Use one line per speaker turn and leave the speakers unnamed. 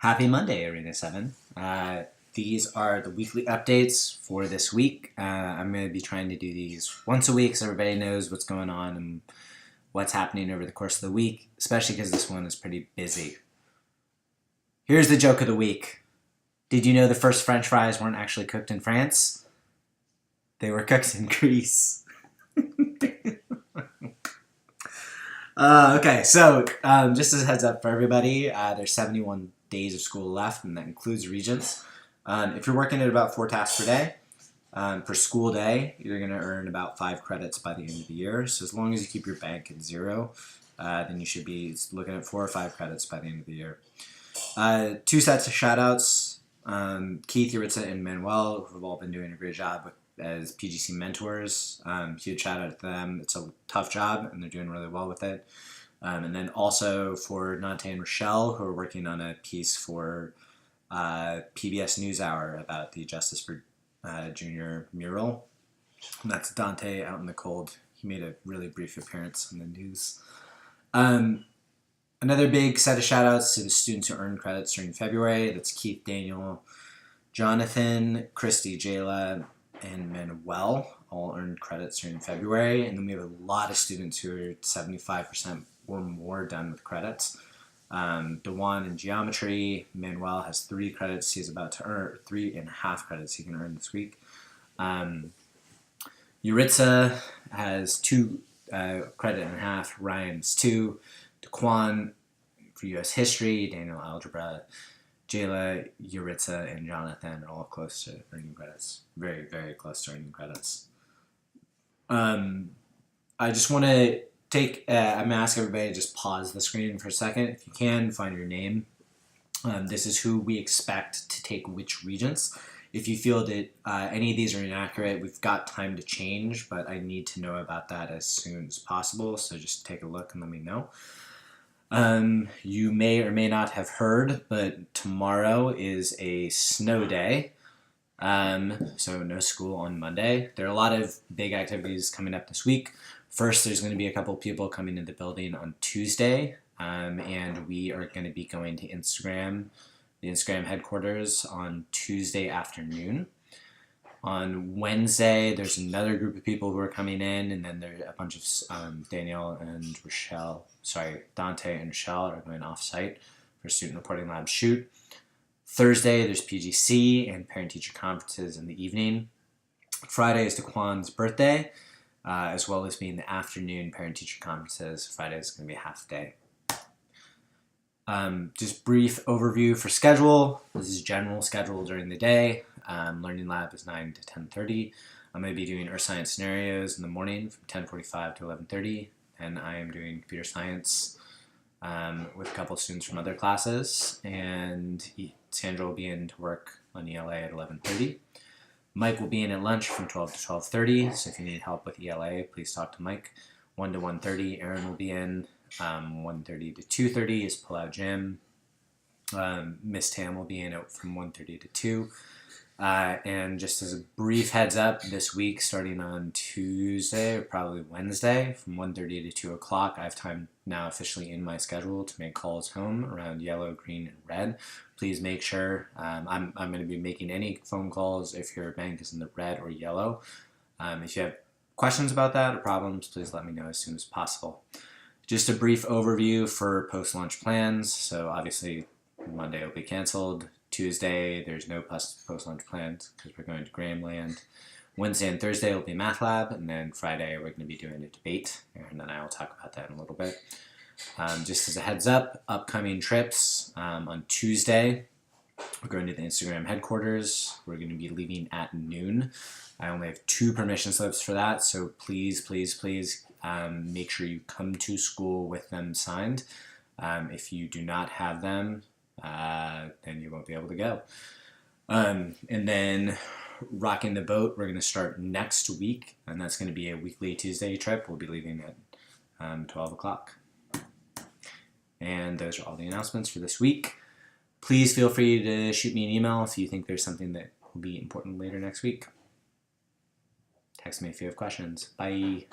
Happy Monday, Arena 7. These are the weekly updates for this week. I'm going to be trying to do these once a week so everybody knows what's going on and what's happening over the course of the week, especially because this one is pretty busy. Here's the joke of the week. Did you know the first French fries weren't actually cooked in France? They were cooked in Greece. Okay, so just as a heads up for everybody, there's 71 days of school left, and that includes Regents. If you're working at about 4 tasks per day, per school day, you're going to earn about 5 credits by the end of the year. So as long as you keep your bank at 0, then you should be looking at 4 or 5 credits by the end of the year. 2 sets of shout-outs. Keith, Yuritsa, and Manuel, who have all been doing a great job as PGC mentors. Huge shout-out to them. It's a tough job, and they're doing really well with it. And then also for Nante and Rochelle, who are working on a piece for PBS NewsHour about the Justice for Junior mural. And that's Dante out in the cold. He made a really brief appearance in the news. Another big set of shout-outs to the students who earned credits during February. That's Keith, Daniel, Jonathan, Christy, Jayla, and Manuel all earned credits during February. And then we have a lot of students who are 75% or more done with credits. Dewan in geometry. Manuel has 3 credits he's about to earn, 3.5 credits he can earn this week. Yuritsa has 2 credit and a half. Ryan's 2. Daquan for U.S. history. Daniel algebra. Jayla, Yuritsa, and Jonathan are all close to earning credits. Very, very close to earning credits. I just want to I'm going to ask everybody to just pause the screen for a second. If you can, find your name. This is who we expect to take which regents. If you feel that any of these are inaccurate, we've got time to change, but I need to know about that as soon as possible, so just take a look and let me know. You may or may not have heard, but tomorrow is a snow day, so no school on Monday. There are a lot of big activities coming up this week. First, there's going to be a couple people coming in the building on Tuesday, and we are going to be going to the Instagram headquarters on Tuesday afternoon. On Wednesday, there's another group of people who are coming in, and then there's a bunch of Dante and Rochelle are going off-site for Student Reporting Lab shoot. Thursday, there's PGC and parent-teacher conferences in the evening. Friday is Daquan's birthday, as well as being the afternoon parent-teacher conferences. Friday is going to be a half day. Just brief overview for schedule. This is general schedule during the day. Learning lab is 9 to 10:30. I'm going to be doing earth science scenarios in the morning from 10:45 to 11:30. And I am doing computer science with a couple students from other classes. And Sandra will be in to work on ELA at 11:30. Mike will be in at lunch from 12 to 12:30. So if you need help with ELA, please talk to Mike. 1 to 1:30. Aaron will be in. 1:30 to 2:30 is pull-out gym. Miss Tam will be in from 1:30 to 2. And just as a brief heads up, this week, starting on Tuesday or probably Wednesday, from 1:30 to 2 o'clock, I have time now officially in my schedule to make calls home around yellow, green, and red. Please make sure, I'm going to be making any phone calls if your bank is in the red or yellow. If you have questions about that or problems, please let me know as soon as possible. Just a brief overview for post-lunch plans. So obviously Monday will be canceled. Tuesday, there's no post-lunch plans because we're going to Grahamland. Wednesday and Thursday will be math lab, and then Friday we're going to be doing a debate, and then I will talk about that in a little bit. Just as a heads up, upcoming trips. On Tuesday, we're going to the Instagram headquarters. We're going to be leaving at noon. I only have 2 permission slips for that, so please, please, please make sure you come to school with them signed. If you do not have them, then you won't be able to go. And then rocking the boat, we're going to start next week, and that's going to be a weekly Tuesday trip. We'll be leaving at 12 o'clock. And those are all the announcements for this week. Please feel free to shoot me an email if you think there's something that will be important later next week. Text me if you have questions. Bye.